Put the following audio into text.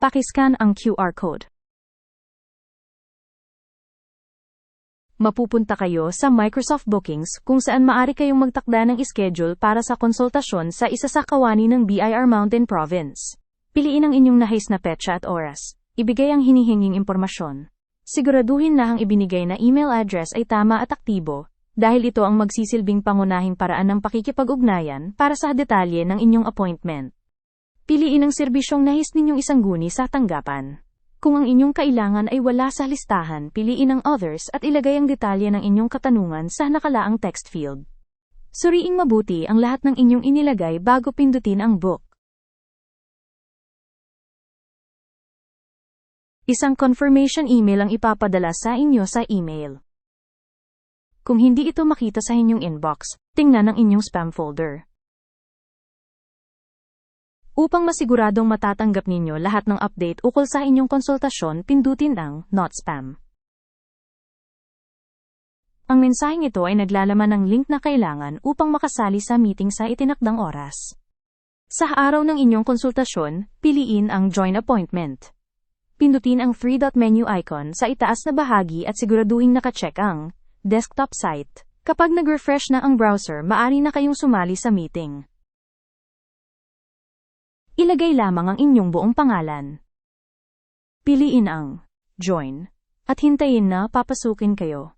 Pakiscan ang QR code. Mapupunta kayo sa Microsoft Bookings kung saan maaari kayong magtakda ng schedule para sa konsultasyon sa isa sa kawani ng BIR Mountain Province. Piliin ang inyong nahis na petsa at oras. Ibigay ang hinihinging impormasyon. Siguraduhin na ang ibinigay na email address ay tama at aktibo, dahil ito ang magsisilbing pangunahing paraan ng pakikipag-ugnayan para sa detalye ng inyong appointment. Piliin ang serbisyong nahis ninyong isangguni sa tanggapan. Kung ang inyong kailangan ay wala sa listahan, piliin ang others at ilagay ang detalye ng inyong katanungan sa nakalaang text field. Suriing mabuti ang lahat ng inyong inilagay bago pindutin ang book. Isang confirmation email ang ipapadala sa inyo sa email. Kung hindi ito makita sa inyong inbox, tingnan ang inyong spam folder. Upang masiguradong matatanggap ninyo lahat ng update ukol sa inyong konsultasyon, pindutin ang Not Spam. Ang mensaheng ito ay naglalaman ng link na kailangan upang makasali sa meeting sa itinakdang oras. Sa araw ng inyong konsultasyon, piliin ang Join Appointment. Pindutin ang three-dot menu icon sa itaas na bahagi at siguraduhin nakacheck ang Desktop Site. Kapag nag-refresh na ang browser, maaari na kayong sumali sa meeting. Ilagay lamang ang inyong buong pangalan. Piliin ang Join at hintayin na papasukin kayo.